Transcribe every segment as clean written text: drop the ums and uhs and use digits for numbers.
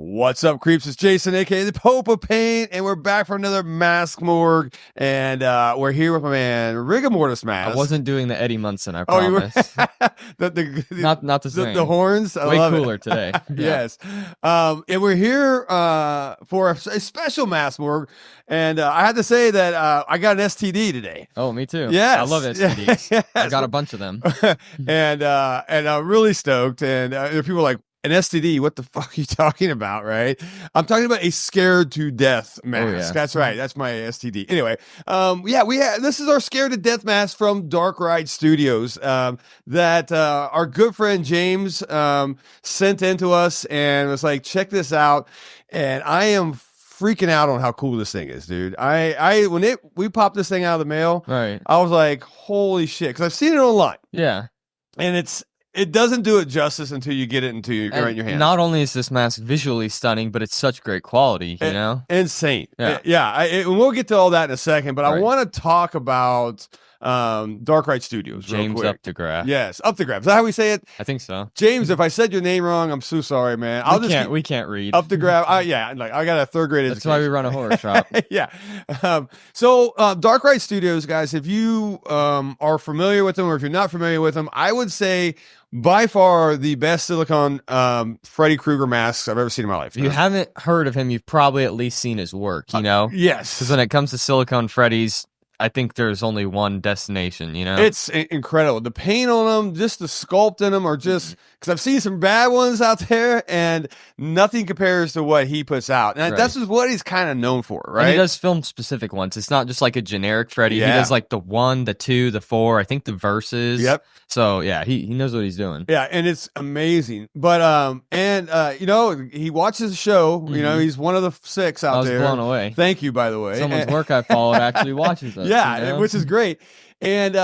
What's up, creeps? It's Jason, aka the Pope of Pain, and we're back for another Mask Morgue. And we're here with my man Rigor Mortis Mask. I wasn't doing the Eddie Munson, I Oh, you were promise. Not the same. The horns. I Way love cooler it. today. Yes. And we're here for a special Mask Morgue. And I had to say that I got an STD today. Oh, me too. Yes. I love STDs. Yes. I got a bunch of them. and I'm really stoked. And there are people like, an STD, what the fuck are you talking about, right? I'm talking about a scared to death mask. Oh, yeah. That's right. That's my STD. Anyway, this is our scared to death mask from Darkride Studios that our good friend James sent in to us and was like, check this out. And I am freaking out on how cool this thing is, dude. We popped this thing out of the mail, Right. I was like, holy shit, because I've seen it online. Yeah. And it doesn't do it justice until you get it into your hands. Not only is this mask visually stunning, but it's such great quality, you know? Insane. Yeah. And we'll get to all that in a second, but I Right. want to talk about Darkride Studios real James quick. Updegraph. Yes, Updegraph. Is that how we say it? I think so. James, if I said your name wrong, I'm so sorry, man. We can't read. Updegraph. I got a third grade That's why we run a horror shop. Yeah. So Darkride Studios, guys, if you are familiar with them or if you're not familiar with them, I would say by far the best silicone Freddy Krueger masks I've ever seen in my life. If you haven't heard of him, you've probably at least seen his work, you know? Yes. Because when it comes to silicone Freddy's, I think there's only one destination, you know? It's incredible. The paint on them, just the sculpt in them are just, because I've seen some bad ones out there and nothing compares to what he puts out. And Right. that's just what he's kind of known for, right? And he does film specific ones. It's not just like a generic Freddy. Yeah. He does like the 1, the 2, the 4, I think the verses. Yep. So yeah, he knows what he's doing. Yeah, and it's amazing. But he watches the show. You know, he's one of the 6 out there. I was blown away. Thank you, by the way. Someone's work I followed actually watches us. Yeah, you know? which is great. And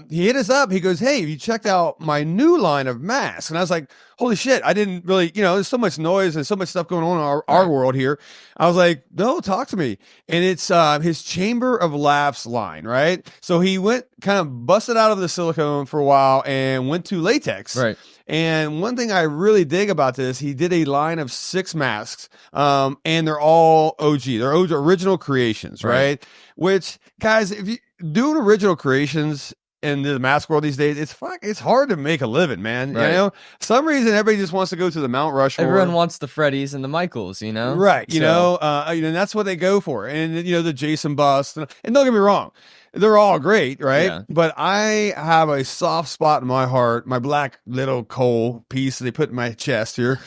he hit us up. He goes, hey, have you checked out my new line of masks? And I was like, holy shit, I didn't really, there's so much noise and so much stuff going on in our world here. I was like, no, talk to me. And it's his Chamber of Laffs line, right? So he went kind of busted out of the silicone for a while and went to latex. Right. And one thing I really dig about this, he did a line of 6 masks, and they're all OG. They're original creations, right? Which, guys, if you doing original creations in the mask world these days, it's hard to make a living, man. Right. You know, for some reason everybody just wants to go to the Mount Rushmore. Everyone wants the Freddys and the Michaels, you know? Right? And that's what they go for. And the Jason bust. And don't get me wrong, they're all great, right? Yeah. But I have a soft spot in my heart, my black little coal piece they put in my chest here,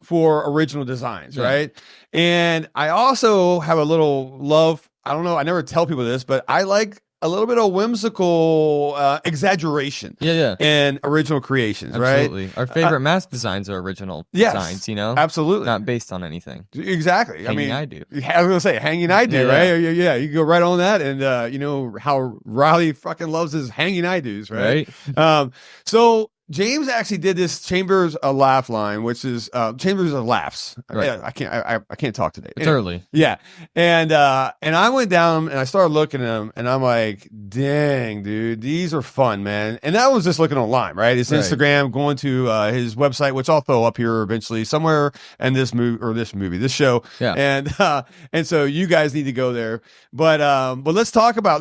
for original designs, right? And I also have a little love. I don't know. I never tell people this, but I like a little bit of whimsical exaggeration in original creations, Absolutely. right? Our favorite mask designs are original designs, you know? Absolutely. Not based on anything. Exactly. Hanging I do. I was going to say, hanging I do, right? Yeah, you go right on that. And, how Riley fucking loves his hanging I do's, right? So James actually did this Chambers of Laugh line, which is Chambers of Laffs. Right. I can't talk today. It's early. Yeah. And I went down and I started looking at them and I'm like, dang, dude, these are fun, man. And that was just looking online, right? It's Instagram, going to his website, which I'll throw up here eventually somewhere in this show. Yeah. And so you guys need to go there. But let's talk about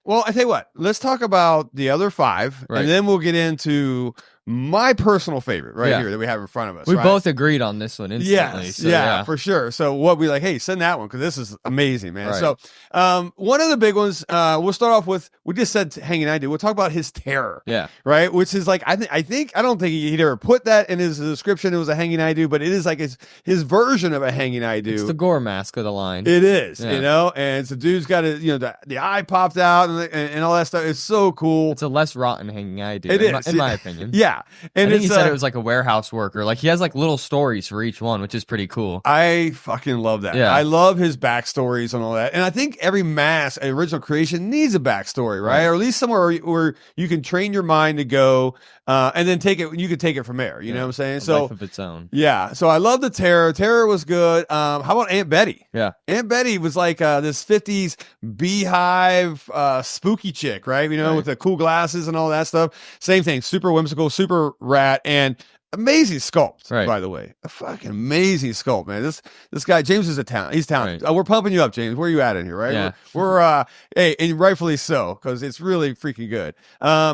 well, I tell you what, let's talk about the other 5, and then we'll get into my personal favorite here that we have in front of us. We both agreed on this one instantly. Yes, so, for sure. So what we like, hey, send that one because this is amazing, man. Right. So one of the big ones, we'll start off with, we just said Hanging I Do. We'll talk about his Terror. Yeah. Right? Which is like, I don't think he'd ever put that in his description. It was a Hanging I Do, but it is like his version of a Hanging I Do. It's the gore mask of the line. It is, and so dude's got the eye popped out and all that stuff. It's so cool. It's a less rotten Hanging I Do. It is, in my opinion. Yeah. And I think he said it was like a warehouse worker. Like he has like little stories for each one, which is pretty cool. I fucking love that. Yeah. I love his backstories and all that. And I think every mask, original creation, needs a backstory, right? Or at least somewhere where you can train your mind to go and then you can take it from there. You know what I'm saying? A life of its own. Yeah. So I love the Terror. Terror was good. How about Aunt Betty? Yeah. Aunt Betty was like this 50s beehive spooky chick, right? With the cool glasses and all that stuff. Same thing. Super whimsical, super rat. And Amazing sculpt, Right. by the way. A fucking amazing sculpt, man. This guy, James is a talent. He's talented. Right. We're pumping you up, James. Where you at in here, right? Yeah. We're hey, and rightfully so, because it's really freaking good.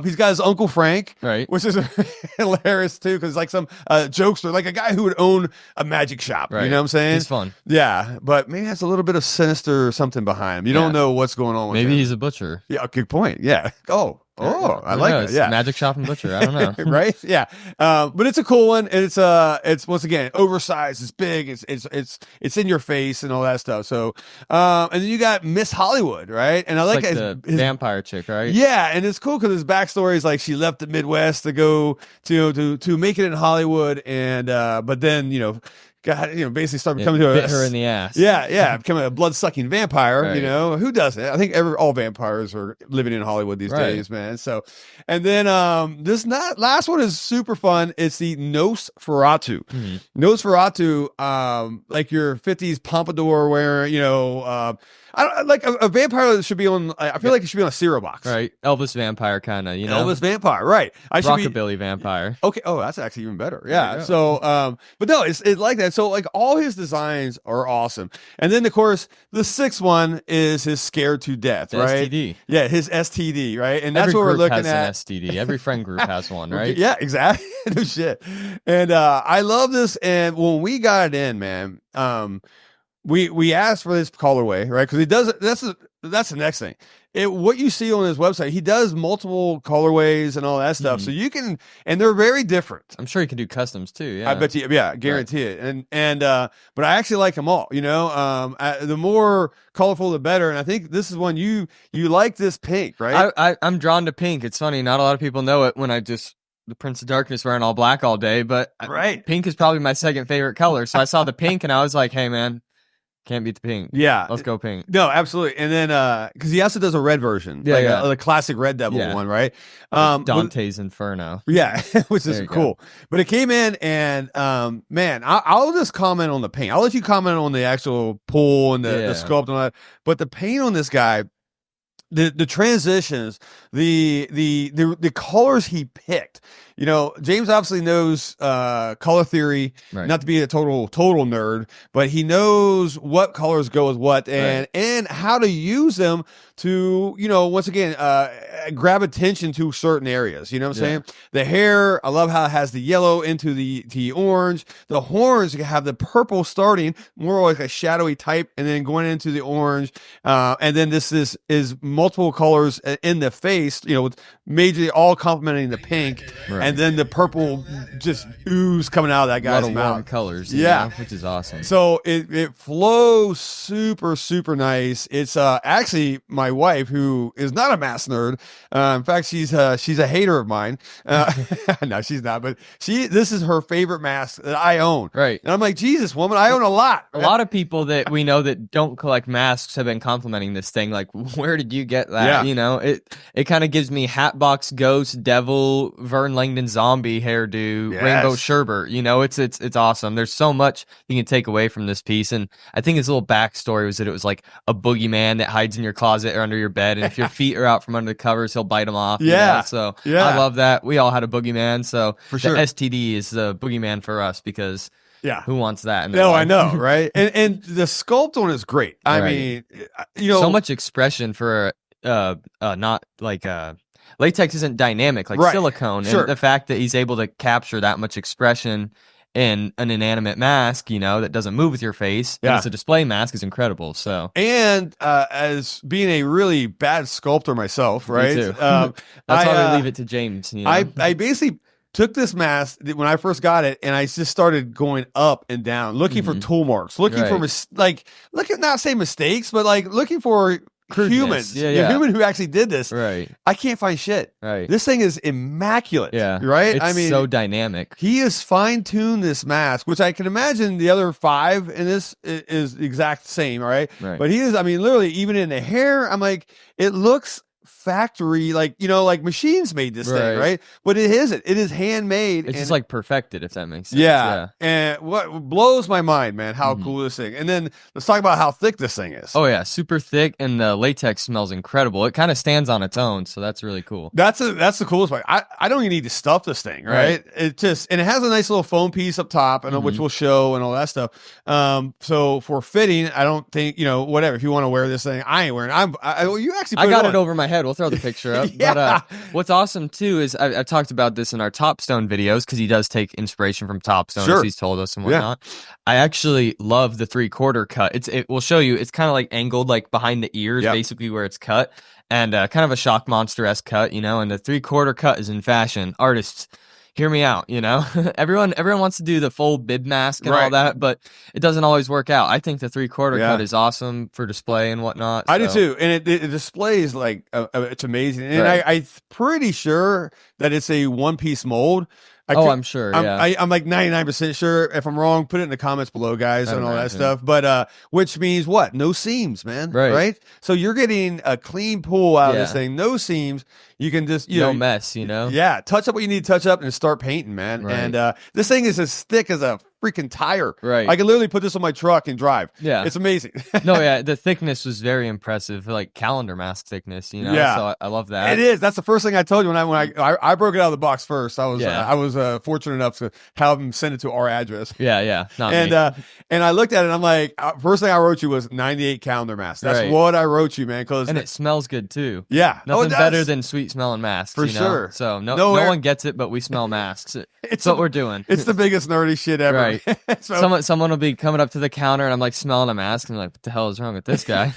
He's got his Uncle Frank, Right. which is hilarious too, because like some jokester, like a guy who would own a magic shop. Right. You know what I'm saying? He's fun. Yeah, but maybe has a little bit of sinister something behind him. You don't know what's going on with Maybe him. he's a butcher. Yeah, good point. Yeah. Oh, I Who like knows? it. Yeah. Magic shop and butcher. I don't know. Right? Yeah. But it's a cool one. And it's once again oversized, it's big, it's in your face and all that stuff. So and then you got Miss Hollywood, right? And I It's like, like the vampire chick, right? yeah, and it's cool because his backstory is like she left the Midwest to go to make it in Hollywood, and but then basically start becoming Bit her in the ass. yeah, becoming a blood sucking vampire. Right. You know who doesn't? I think all vampires are living in Hollywood these Right. days, man. So, and then last one is super fun. It's the Nosferatu. Mm-hmm. Nosferatu, like your 50s pompadour wearing, I don't like a vampire that should be on. I feel like it should be on a cereal box. Right. Elvis vampire kind of, Elvis vampire, right? I should be Rockabilly vampire. okay. Oh, that's actually even better. There Yeah. you go. So, but no, it's like that. So, like all his designs are awesome. And then, of course, the sixth one is his scared to death, The right? STD. Yeah, his STD, right? And that's Every what we're group looking has at. an STD. Every friend group has one, right? Yeah, exactly. No shit. And I love this. And when we got it in, man, we asked for this colorway, right? Because he does it. That's the next thing. What you see on his website, he does multiple colorways and all that stuff. So you can, and they're very different. I'm sure you can do customs too. Yeah. I bet you, yeah, guarantee it. And but I actually like them all. The more colorful, the better. And I think this is one you like this pink, right? I'm drawn to pink. It's funny. Not a lot of people know it when the Prince of Darkness wearing all black all day, but Right. pink is probably my second favorite color. So I saw the pink and I was like, hey man, can't beat the pink. Yeah. Let's go pink. No, absolutely. And then because he also does a red version, Yeah, like yeah. the classic Red Devil Yeah. one, right? Dante's Inferno. Yeah, which There is you go. cool. But it came in, and man, I'll just comment on the paint. I'll let you comment on the actual pool and the sculpt and all that. But the paint on this guy, the transitions, the colors he picked. James obviously knows color theory, Right. not to be a total nerd, but he knows what colors go with what and how to use them to, once again, grab attention to certain areas. You know what I'm saying? The hair, I love how it has the yellow into the orange. The horns have the purple starting, more like a shadowy type, and then going into the orange. And then this is multiple colors in the face, with majorly all complementing the pink. Right. And then the purple just ooze coming out of that A lot guy's of mouth. warm colors. Which is awesome. So it flows super, super nice. It's actually my wife, who is not a mask nerd. In fact, she's a hater of mine. No, she's not. But this is her favorite mask that I own. Right. And I'm like, Jesus, woman, I own a lot. A lot of people that we know that don't collect masks have been complimenting this thing. Like, where did you get that? Yeah. It kind of gives me Hatbox Ghost, Devil, Vern Langdon zombie hairdo, Yes. Rainbow Sherbert. It's awesome. There's so much you can take away from this piece. And I think his little backstory was that it was like a boogeyman that hides in your closet or under your bed. And if your feet are out from under the covers, he'll bite them off. Yeah. So Yeah. I love that. We all had a boogeyman. So For sure. the STD is the boogeyman for us because Yeah. who wants that? in their No, life? I know, right? And the sculpt on is great. I Right. mean, so much expression for not like latex isn't dynamic like Right. silicone, Sure. and the fact that he's able to capture that much expression in an inanimate mask, that doesn't move with your face, and Yeah. it's a display mask is incredible. So And as being a really bad sculptor myself, right? too. That's that's why I leave it to James. I basically took this mask when I first got it, and I just started going up and down, looking for tool marks, looking for not say mistakes, but like looking for Crudeness. humans, Yeah. human who actually did this. right. I can't find shit. Right. This thing is immaculate. Yeah. Right. It's so dynamic. He has fine-tuned this mask, which I can imagine the other 5 in this is the exact same, all right? Right. But he is, I mean, literally, even in the hair, I'm like, it looks factory, like, you know, like machines made this thing, right? But it isn't. It is handmade. It's just like perfected, if that makes sense. Yeah. And what blows my mind, man, how cool this thing. And then let's talk about how thick this thing is. Oh yeah, super thick, and the latex smells incredible. It kind of stands on its own, so that's really cool. That's the coolest part. I don't even need to stuff this thing, right? It just, and it has a nice little foam piece up top, and which we'll show and all that stuff. So for fitting, I don't think, you know, whatever. If you want to wear this thing, I ain't wearing. You actually. I got it over my head. We'll throw the picture up. But what's awesome too is I've talked about this in our Topstone videos, because he does take inspiration from Topstone, as he's told us and whatnot. I actually love the 3/4 cut. It will show you. It's kind of like angled, like behind the ears, basically where it's cut, and kind of a shock monster-esque cut, you know. And the 3/4 cut is in fashion. Artists, hear me out, you know. everyone wants to do the full bib mask and all that, but it doesn't always work out. I think the 3/4 cut is awesome for display and whatnot. I do too, and it displays like it's amazing. And I'm pretty sure that it's a one-piece mold. I'm sure. I'm like 99% sure. If I'm wrong, put it in the comments below, guys, and all that stuff. But which means what? No seams, man. Right. So you're getting a clean pull out of this thing. No seams. You can just no mess, you know. Yeah, touch up what you need to touch up and start painting, man. And this thing is as thick as a freaking tire. I can literally put this on my truck and drive. It's amazing. The thickness was very impressive, like calendar mask thickness, you know. So I love that. It is. That's the first thing I told you when I broke it out of the box first. I was fortunate enough to have them send it to our address. Not me. And I looked at it and I'm like, first thing I wrote you was 98 calendar masks. That's what I wrote you, man. And it smells good too. Nothing better than sweet smelling masks, for sure. So no one gets it, but we smell masks. It's what we're doing. It's the biggest nerdy shit ever. So, someone will be coming up to the counter and I'm like smelling a mask and I'm like, what the hell is wrong with this guy?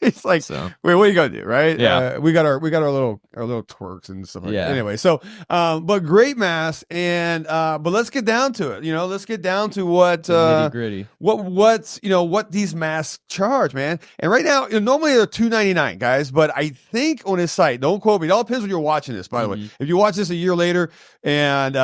It's like, wait, what are you gonna do, right? We got our little twerks and stuff like that. Anyway, so but great mask, and but let's get down to it. You know, let's get down to what nitty-gritty. What's you know what these masks charge, man. And right now, normally they're $2.99, guys, but I think on his site, don't quote me. It all depends when you're watching this, by the way. If you watch this a year later and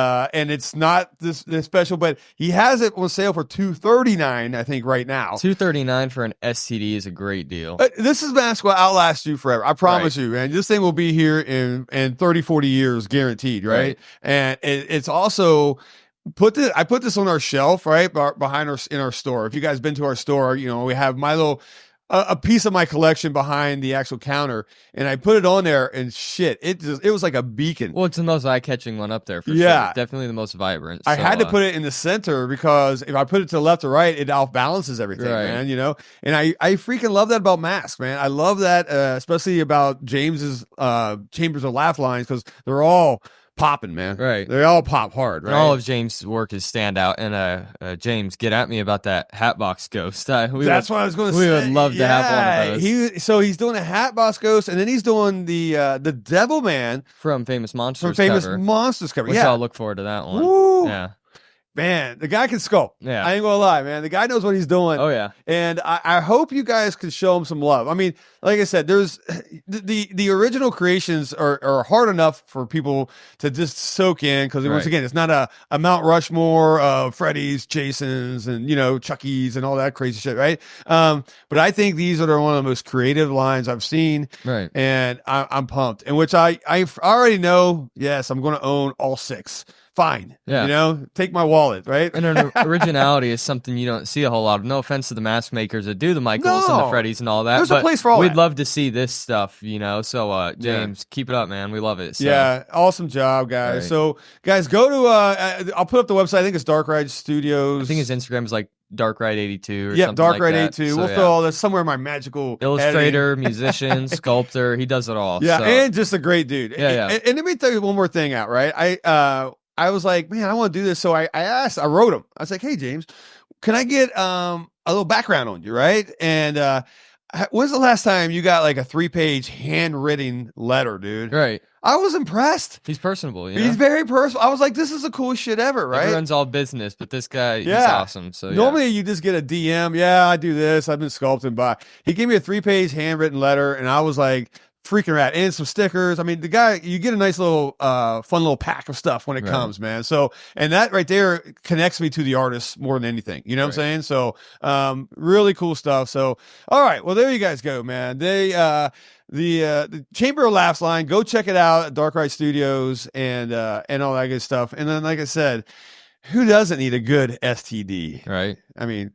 it's not this special, but he has it on sale for $239, I think, right now. $239 for an STD is a great deal. This mask will outlast you forever. I promise you, man. This thing will be here in 30, 40 years, guaranteed, right? And it's also I put this on our shelf, right, behind in our store. If you guys been to our store, you know, we have my little a piece of my collection behind the actual counter, and I put it on there, and shit, it was like a beacon. Well, it's the most eye-catching one up there for sure. Definitely the most vibrant. I had to put it in the center because if I put it to the left or right, it off-balances everything, man, you know? And I freaking love that about masks, man. I love that, especially about James's Chambers of Laffs lines, because they're all popping, man. They all pop hard, right? And all of James' work is standout. And James, get at me about that Hatbox Ghost. That's what I was going to say. We would love to have one of those. So he's doing a Hatbox Ghost, and then he's doing the Devil Man from Famous Monsters cover. Which I'll look forward to that one. Woo. Yeah. Man, the guy can sculpt. I ain't gonna lie, man. The guy knows what he's doing. Oh yeah. And I hope you guys can show him some love. I mean, like I said, there's the original creations are hard enough for people to just soak in, because once again, it's not a Mount Rushmore of Freddy's, Jason's, and you know, Chucky's and all that crazy shit, right? But I think these are one of the most creative lines I've seen. And I'm pumped. In which I already know, yes, I'm gonna own all 6. Fine. You know, take my wallet, right? And originality is something you don't see a whole lot of. No offense to the mask makers that do the Michaels and the Freddys and all that. There's a place for all we'd that. Love to see this stuff, you know. So, James, keep it up, man. We love it. So. Yeah, awesome job, guys. So, guys, go to, I'll put up the website. I think it's Darkride Studios. I think his Instagram is like Darkride82 or something Darkride like that. 82. So, we'll throw all this somewhere in my magical illustrator, editing. Musician, sculptor. He does it all. And just a great dude. And let me tell you one more thing out, right? I was like, man, I want to do this. So I wrote him. I was like, hey, James, can I get a little background on you, right? And when's the last time you got like a 3-page handwritten letter, dude? I was impressed. He's personable. You know? He's very personal. I was like, this is the coolest shit ever, right? Everyone's all business, but this guy, he's awesome. So normally you just get a DM. Yeah, I do this. I've been sculpting by. He gave me a 3-page handwritten letter, and I was like, freaking rad, and some stickers. I mean, the guy, you get a nice little fun little pack of stuff when it comes, man. So, and that right there connects me to the artist more than anything, you know what I'm saying? So really cool stuff. So all right, well, there you guys go, man. They the Chamber of Laffs line, go check it out at Darkride Studios and all that good stuff. And then, like I said, who doesn't need a good STD? Right. I mean,